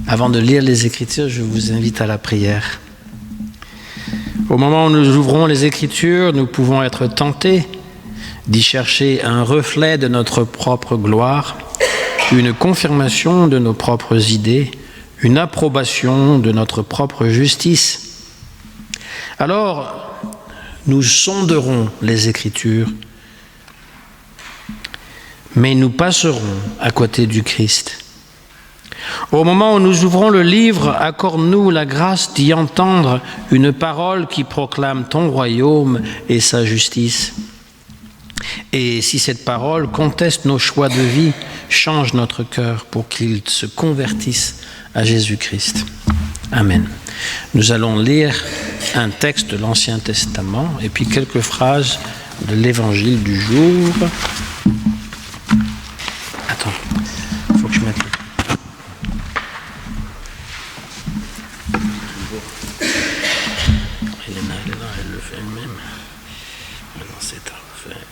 Avant de lire les Écritures, je vous invite à la prière. Au moment où nous ouvrons les Écritures, nous pouvons être tentés d'y chercher un reflet de notre propre gloire, une confirmation de nos propres idées, une approbation de notre propre justice. Alors, nous sonderons les Écritures, mais nous passerons à côté du Christ. Au moment où nous ouvrons le livre, accorde-nous la grâce d'y entendre une parole qui proclame ton royaume et sa justice. Et si cette parole conteste nos choix de vie, change notre cœur pour qu'il se convertisse à Jésus-Christ. Amen. Nous allons lire un texte de l'Ancien Testament et puis quelques phrases de l'Évangile du jour. Attends, il faut que je mette... Elle le fait elle-même. Maintenant, c'est à refaire.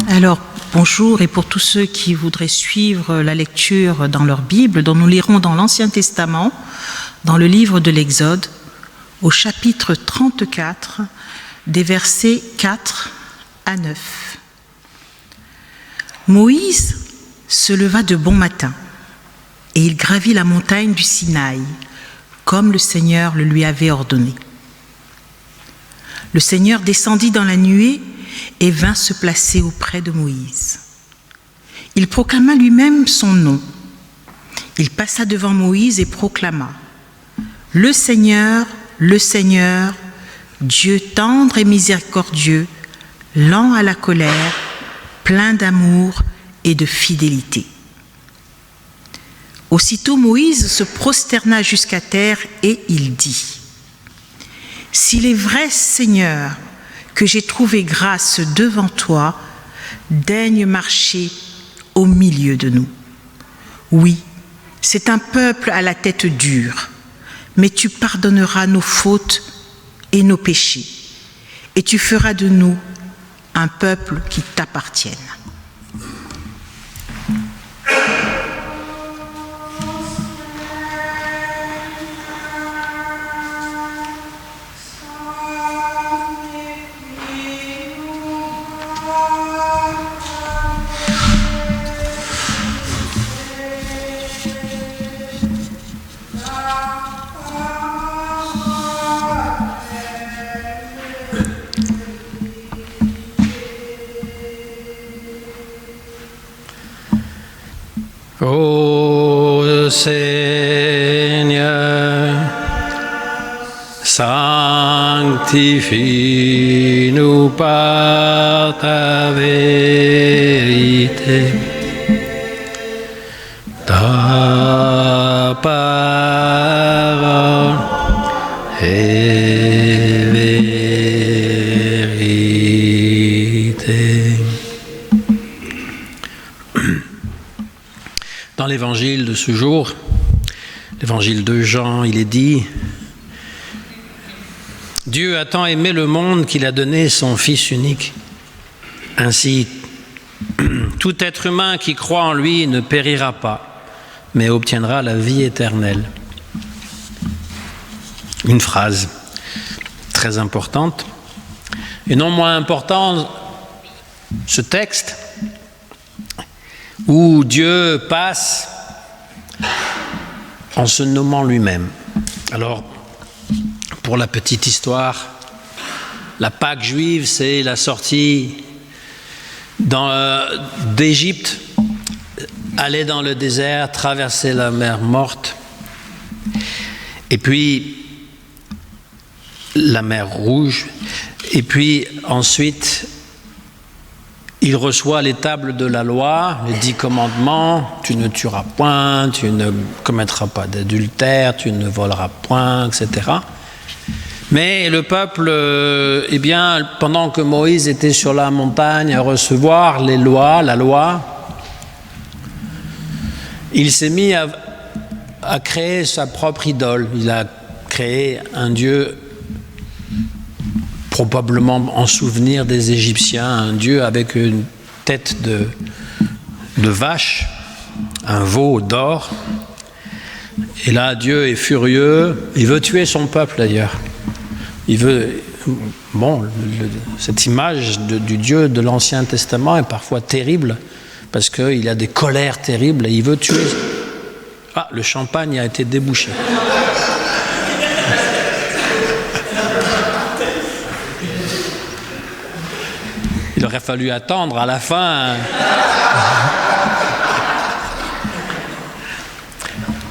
Alors, bonjour, et pour tous ceux qui voudraient suivre la lecture dans leur Bible, dont nous lirons dans l'Ancien Testament, dans le livre de l'Exode, au chapitre 34, des versets 4 à 9. Moïse se leva de bon matin, et il gravit la montagne du Sinaï, comme le Seigneur le lui avait ordonné. Le Seigneur descendit dans la nuée et vint se placer auprès de Moïse. Il proclama lui-même son nom. Il passa devant Moïse et proclama : « Le Seigneur, Dieu tendre et miséricordieux, lent à la colère, plein d'amour et de fidélité. » Aussitôt Moïse se prosterna jusqu'à terre et il dit : « S'il est vrai, Seigneur, que j'ai trouvé grâce devant toi, daigne marcher au milieu de nous. Oui, c'est un peuple à la tête dure, mais tu pardonneras nos fautes et nos péchés, et tu feras de nous un peuple qui t'appartienne. » Ô Seigneur, sanctifie-nous par ta vérité. Ta parole est vérité. Dans l'évangile de ce jour, l'évangile de Jean, il est dit : Dieu a tant aimé le monde qu'il a donné son Fils unique. Ainsi, tout être humain qui croit en lui ne périra pas, mais obtiendra la vie éternelle. Une phrase très importante. Et non moins important, ce texte où Dieu passe en se nommant lui-même. Alors, pour la petite histoire, la Pâque juive, c'est la sortie d'Égypte, aller dans le désert, traverser la mer Morte, et puis la mer Rouge, et puis ensuite il reçoit les tables de la loi, les 10 commandements: tu ne tueras point, tu ne commettras pas d'adultère, tu ne voleras point, etc. Mais le peuple, pendant que Moïse était sur la montagne à recevoir la loi, il s'est mis a créé sa propre idole. Il a créé un dieu probablement en souvenir des Égyptiens, un dieu avec une tête de vache, un veau d'or. Et là, Dieu est furieux. Il veut tuer son peuple d'ailleurs. Il veut... Bon, cette image du Dieu de l'Ancien Testament est parfois terrible parce qu'il a des colères terribles et il veut tuer. Ah, le champagne a été débouché. Il aurait fallu attendre à la fin.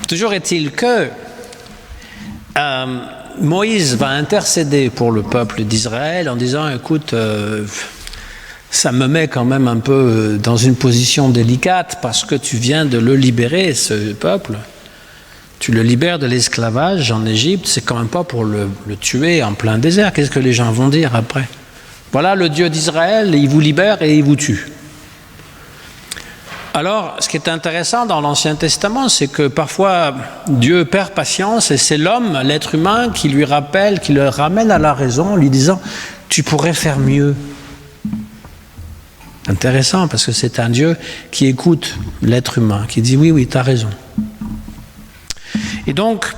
Toujours est-il que Moïse va intercéder pour le peuple d'Israël en disant « Écoute, ça me met quand même un peu dans une position délicate parce que tu viens de le libérer, ce peuple. Tu le libères de l'esclavage en Égypte, c'est quand même pas pour le tuer en plein désert. Qu'est-ce que les gens vont dire après? Voilà le Dieu d'Israël, il vous libère et il vous tue. » Alors, ce qui est intéressant dans l'Ancien Testament, c'est que parfois Dieu perd patience et c'est l'homme, l'être humain, qui lui rappelle, qui le ramène à la raison en lui disant « Tu pourrais faire mieux ». Intéressant parce que c'est un Dieu qui écoute l'être humain, qui dit « Oui, tu as raison ». Et donc,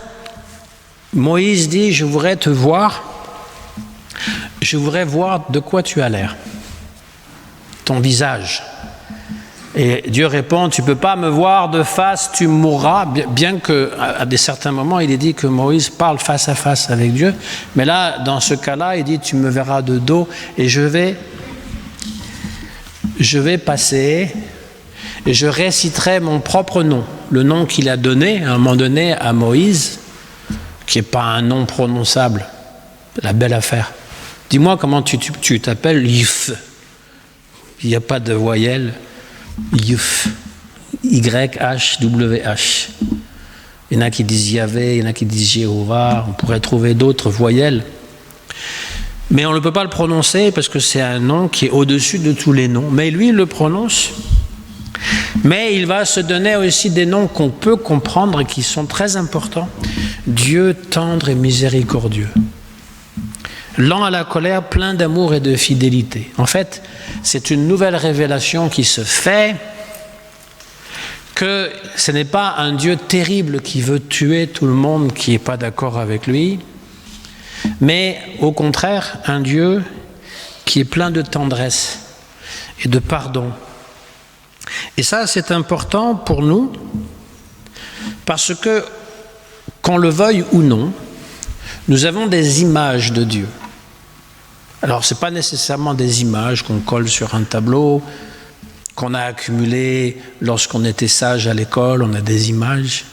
Moïse dit « Je voudrais te voir, je voudrais voir de quoi tu as l'air, ton visage ». Et Dieu répond, tu ne peux pas me voir de face, tu mourras, bien qu'à certains moments, il est dit que Moïse parle face à face avec Dieu. Mais là, dans ce cas-là, il dit, tu me verras de dos et je vais passer et je réciterai mon propre nom, le nom qu'il a donné à un moment donné à Moïse, qui n'est pas un nom prononçable, la belle affaire. Dis-moi comment tu t'appelles, Yuf. Il n'y a pas de voyelle. Yuf, Y-H-W-H. Il y en a qui disent Yahvé, il y en a qui disent Jéhovah, on pourrait trouver d'autres voyelles. Mais on ne peut pas le prononcer parce que c'est un nom qui est au-dessus de tous les noms. Mais lui, il le prononce. Mais il va se donner aussi des noms qu'on peut comprendre et qui sont très importants. Dieu tendre et miséricordieux. Lent à la colère, plein d'amour et de fidélité. En fait, c'est une nouvelle révélation qui se fait, que ce n'est pas un Dieu terrible qui veut tuer tout le monde qui n'est pas d'accord avec lui, mais au contraire, un Dieu qui est plein de tendresse et de pardon. Et ça, c'est important pour nous, parce que, qu'on le veuille ou non, nous avons des images de Dieu. Alors, ce n'est pas nécessairement des images qu'on colle sur un tableau, qu'on a accumulées lorsqu'on était sage à l'école, on a des images.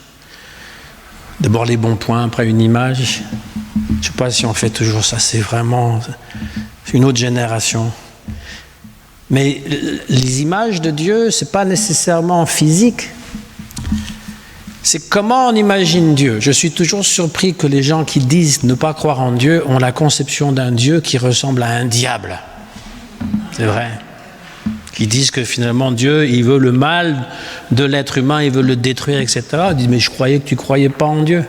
D'abord les bons points, après une image. Je ne sais pas si on fait toujours ça, c'est vraiment une autre génération. Mais les images de Dieu, ce n'est pas nécessairement physique. C'est comment on imagine Dieu. Je suis toujours surpris que les gens qui disent ne pas croire en Dieu ont la conception d'un Dieu qui ressemble à un diable. C'est vrai. Qui disent que finalement Dieu, il veut le mal de l'être humain, il veut le détruire, etc. Ils disent, mais je croyais que tu ne croyais pas en Dieu.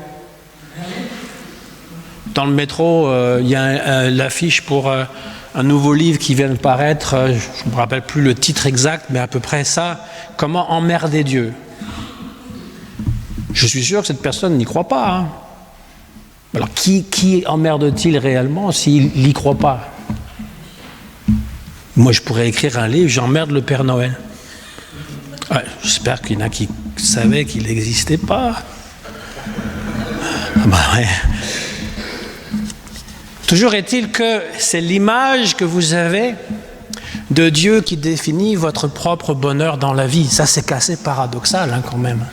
Dans le métro, il y a l'affiche pour un nouveau livre qui vient de paraître, je ne me rappelle plus le titre exact, mais à peu près ça, comment emmerder Dieu. Je suis sûr que cette personne n'y croit pas. Hein. Alors, qui emmerde-t-il réellement s'il n'y croit pas? Moi, je pourrais écrire un livre, j'emmerde le Père Noël. Ouais, j'espère qu'il y en a qui savaient qu'il n'existait pas. Bah ouais. Toujours est-il que c'est l'image que vous avez de Dieu qui définit votre propre bonheur dans la vie. Ça, c'est assez paradoxal hein, quand même.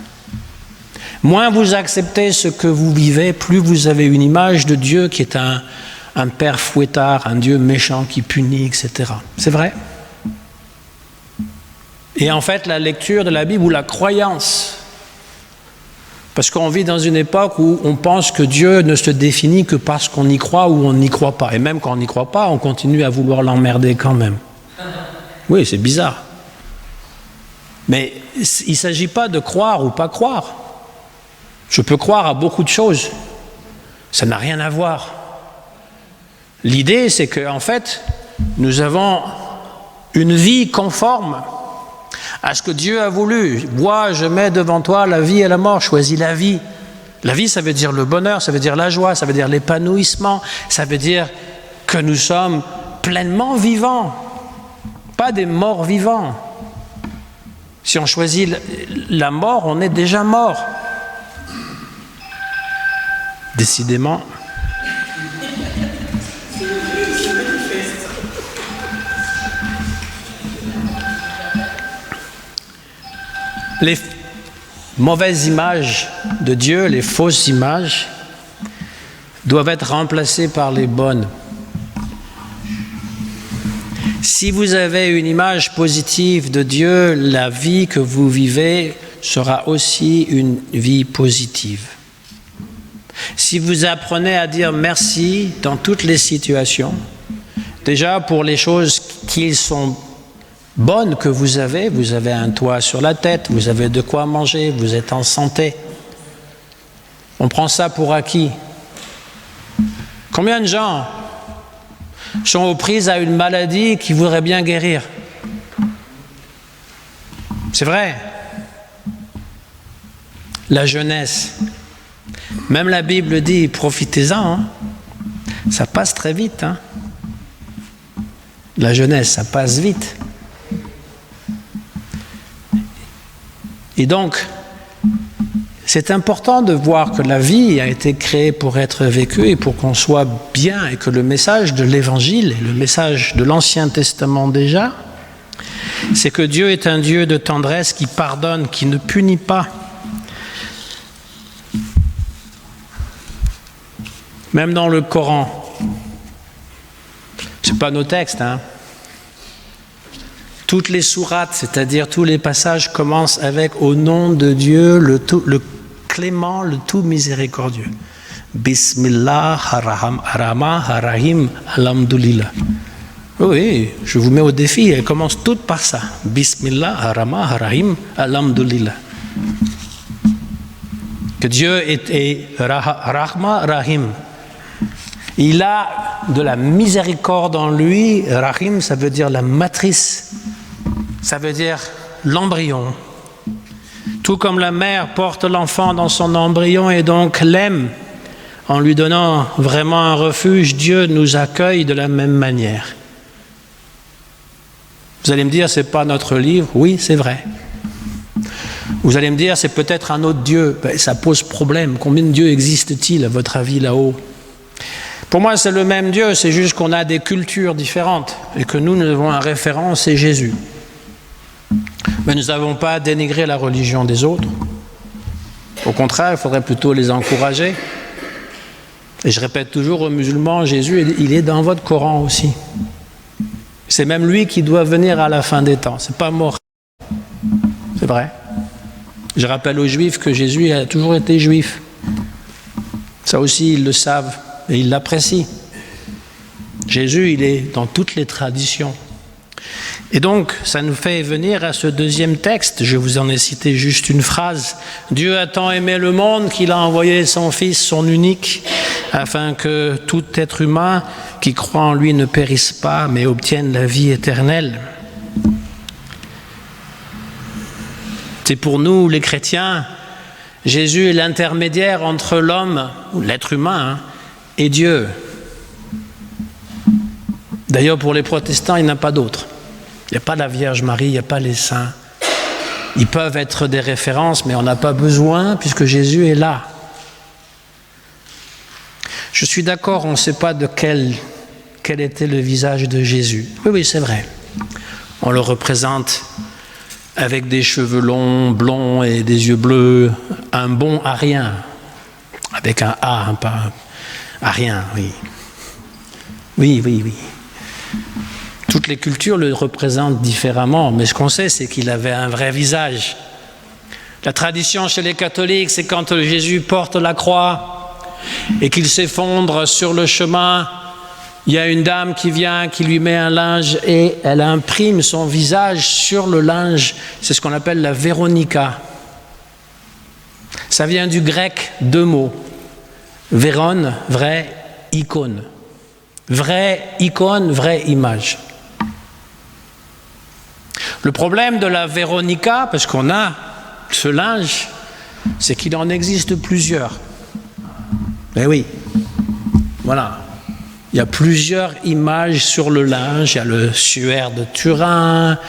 Moins vous acceptez ce que vous vivez, plus vous avez une image de Dieu qui est un père fouettard, un Dieu méchant qui punit, etc. C'est vrai. Et en fait, la lecture de la Bible ou la croyance, parce qu'on vit dans une époque où on pense que Dieu ne se définit que parce qu'on y croit ou on n'y croit pas. Et même quand on n'y croit pas, on continue à vouloir l'emmerder quand même. Oui, c'est bizarre. Mais il ne s'agit pas de croire ou pas croire. Je peux croire à beaucoup de choses. Ça n'a rien à voir. L'idée, c'est qu'en fait, nous avons une vie conforme à ce que Dieu a voulu. Vois, je mets devant toi la vie et la mort, choisis la vie. La vie, ça veut dire le bonheur, ça veut dire la joie, ça veut dire l'épanouissement, ça veut dire que nous sommes pleinement vivants, pas des morts vivants. Si on choisit la mort, on est déjà mort. Décidément. Les mauvaises images de Dieu, les fausses images, doivent être remplacées par les bonnes. Si vous avez une image positive de Dieu, la vie que vous vivez sera aussi une vie positive. Si vous apprenez à dire merci dans toutes les situations, déjà pour les choses qui sont bonnes que vous avez un toit sur la tête, vous avez de quoi manger, vous êtes en santé. On prend ça pour acquis. Combien de gens sont aux prises à une maladie qui voudraient bien guérir? C'est vrai. La jeunesse. Même la Bible dit, profitez-en. Hein. Ça passe très vite. Hein. La jeunesse, ça passe vite. Et donc, c'est important de voir que la vie a été créée pour être vécue et pour qu'on soit bien, et que le message de l'Évangile, et le message de l'Ancien Testament déjà, c'est que Dieu est un Dieu de tendresse qui pardonne, qui ne punit pas. Même dans le Coran, c'est pas nos textes, hein. Toutes les sourates, c'est-à-dire tous les passages commencent avec « Au nom de Dieu, le clément, le tout miséricordieux ». Bismillah, Ar-Rahman, Ar-Rahim, Alhamdulillah. Oui, je vous mets au défi, elles commencent toutes par ça. Bismillah, Ar-Rahman, Ar-Rahim, Alhamdulillah. Que Dieu est Rahma, Rahim. Il a de la miséricorde en lui. Rahim, ça veut dire la matrice. Ça veut dire l'embryon. Tout comme la mère porte l'enfant dans son embryon et donc l'aime, en lui donnant vraiment un refuge, Dieu nous accueille de la même manière. Vous allez me dire, c'est pas notre livre. Oui, c'est vrai. Vous allez me dire, c'est peut-être un autre Dieu. Ben, ça pose problème. Combien de dieux existe-t-il, à votre avis, là-haut? Pour moi, c'est le même Dieu, c'est juste qu'on a des cultures différentes et que nous avons un référent, c'est Jésus. Mais nous n'avons pas dénigré la religion des autres. Au contraire, il faudrait plutôt les encourager. Et je répète toujours aux musulmans, Jésus, il est dans votre Coran aussi. C'est même lui qui doit venir à la fin des temps. C'est pas mort. C'est vrai. Je rappelle aux Juifs que Jésus a toujours été juif. Ça aussi, ils le savent. Et il l'apprécie. Jésus, il est dans toutes les traditions. Et donc, ça nous fait venir à ce deuxième texte. Je vous en ai cité juste une phrase. Dieu a tant aimé le monde qu'il a envoyé son Fils, son unique, afin que tout être humain qui croit en lui ne périsse pas, mais obtienne la vie éternelle. C'est pour nous, les chrétiens, Jésus est l'intermédiaire entre l'homme, ou l'être humain, et Dieu. D'ailleurs, pour les protestants, il n'y en a pas d'autre. Il n'y a pas la Vierge Marie, il n'y a pas les saints. Ils peuvent être des références, mais on n'a pas besoin puisque Jésus est là. Je suis d'accord, on ne sait pas de quel était le visage de Jésus. Oui, c'est vrai. On le représente avec des cheveux longs, blonds et des yeux bleus, un bon arien, avec un A, pas arien, oui. Oui. Toutes les cultures le représentent différemment, mais ce qu'on sait, c'est qu'il avait un vrai visage. La tradition chez les catholiques, c'est quand Jésus porte la croix et qu'il s'effondre sur le chemin, il y a une dame qui vient, qui lui met un linge et elle imprime son visage sur le linge. C'est ce qu'on appelle la Véronica. Ça vient du grec, 2 mots. Véron, vraie icône. Vraie icône, vraie image. Le problème de la Véronica, parce qu'on a ce linge, c'est qu'il en existe plusieurs. Eh oui, voilà. Il y a plusieurs images sur le linge. Il y a le suaire de Turin,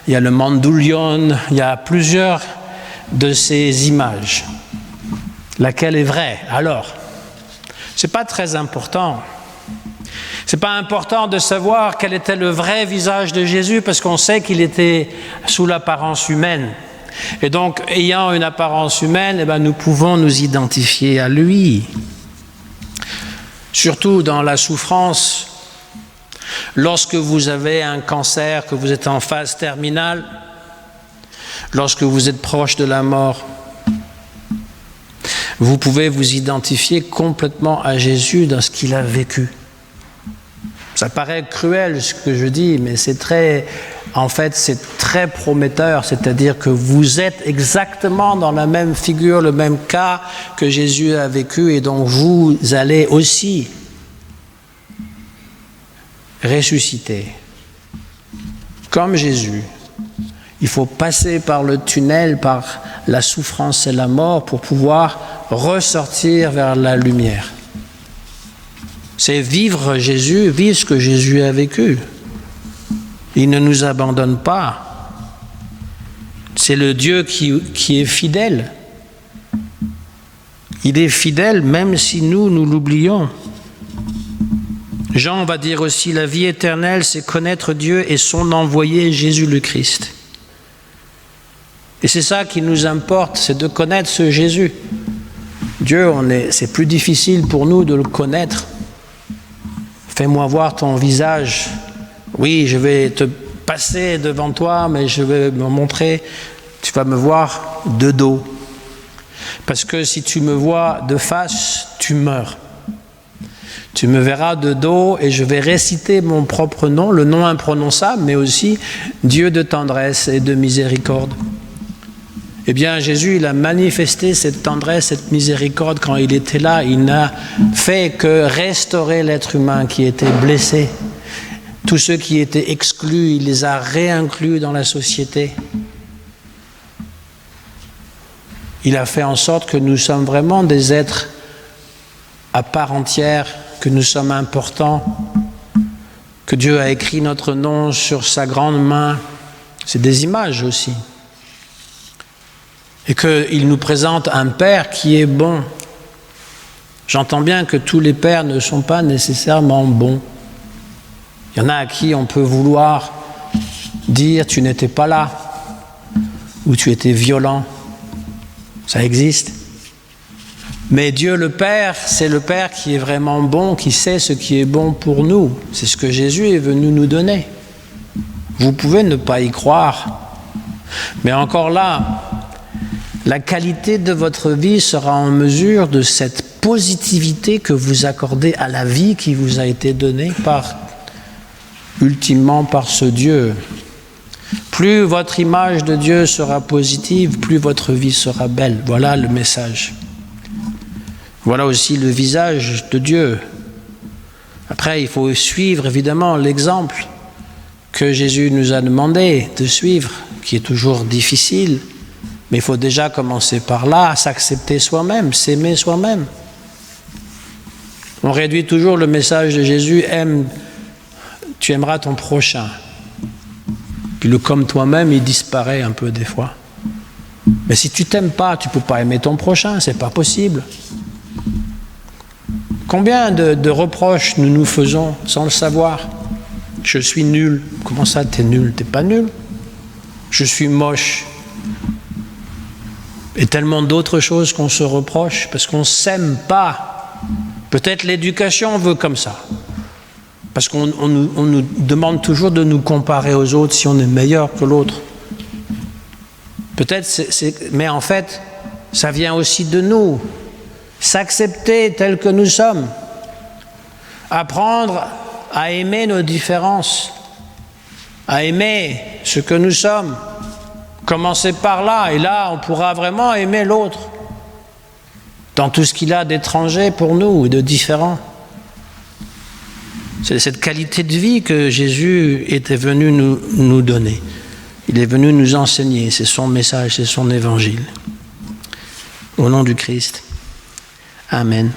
il y a le mandoulion, il y a plusieurs de ces images. Laquelle est vraie? Alors, c'est pas très important. C'est pas important de savoir quel était le vrai visage de Jésus parce qu'on sait qu'il était sous l'apparence humaine. Et donc, ayant une apparence humaine, eh bien, nous pouvons nous identifier à lui. Surtout dans la souffrance, lorsque vous avez un cancer, que vous êtes en phase terminale, lorsque vous êtes proche de la mort, vous pouvez vous identifier complètement à Jésus dans ce qu'il a vécu. Ça paraît cruel ce que je dis, mais c'est très prometteur, c'est-à-dire que vous êtes exactement dans la même figure, le même cas que Jésus a vécu, et donc vous allez aussi ressusciter. Comme Jésus, il faut passer par le tunnel, par la souffrance et la mort pour pouvoir ressortir vers la lumière. C'est vivre Jésus, vivre ce que Jésus a vécu. Il ne nous abandonne pas. C'est le Dieu qui est fidèle. Il est fidèle même si nous l'oublions. Jean va dire aussi, la vie éternelle, c'est connaître Dieu et son envoyé Jésus le Christ. Et c'est ça qui nous importe, c'est de connaître ce Jésus. Dieu, c'est plus difficile pour nous de le connaître. Fais-moi voir ton visage. Oui, je vais te passer devant toi, mais je vais me montrer. Tu vas me voir de dos. Parce que si tu me vois de face, tu meurs. Tu me verras de dos et je vais réciter mon propre nom, le nom imprononçable, mais aussi Dieu de tendresse et de miséricorde. Eh bien, Jésus, il a manifesté cette tendresse, cette miséricorde quand il était là. Il n'a fait que restaurer l'être humain qui était blessé. Tous ceux qui étaient exclus, il les a réinclus dans la société. Il a fait en sorte que nous sommes vraiment des êtres à part entière, que nous sommes importants, que Dieu a écrit notre nom sur sa grande main. C'est des images aussi. Et qu'il nous présente un Père qui est bon. J'entends bien que tous les pères ne sont pas nécessairement bons. Il y en a à qui on peut vouloir dire « tu n'étais pas là » ou « tu étais violent ». Ça existe. Mais Dieu le Père, c'est le Père qui est vraiment bon, qui sait ce qui est bon pour nous. C'est ce que Jésus est venu nous donner. Vous pouvez ne pas y croire. Mais encore là, la qualité de votre vie sera en mesure de cette positivité que vous accordez à la vie qui vous a été donnée ultimement par ce Dieu. Plus votre image de Dieu sera positive, plus votre vie sera belle. Voilà le message. Voilà aussi le visage de Dieu. Après, il faut suivre évidemment l'exemple que Jésus nous a demandé de suivre, qui est toujours difficile. Mais il faut déjà commencer par là, s'accepter soi-même, s'aimer soi-même. On réduit toujours le message de Jésus, tu aimeras ton prochain. Puis le comme toi-même, il disparaît un peu des fois. Mais si tu t'aimes pas, tu ne peux pas aimer ton prochain, c'est pas possible. Combien de reproches nous nous faisons sans le savoir? Je suis nul. Comment ça, t'es nul? T'es pas nul. Je suis moche. Et tellement d'autres choses qu'on se reproche parce qu'on ne s'aime pas. Peut-être l'éducation veut comme ça. Parce qu'on nous demande toujours de nous comparer aux autres si on est meilleur que l'autre. Peut-être, mais en fait, ça vient aussi de nous. S'accepter tel que nous sommes. Apprendre à aimer nos différences. À aimer ce que nous sommes. Commencer par là, et là, on pourra vraiment aimer l'autre. dans tout ce qu'il a d'étranger pour nous, de différent. C'est cette qualité de vie que Jésus était venu nous donner. Il est venu nous enseigner, c'est son message, c'est son évangile. Au nom du Christ. Amen.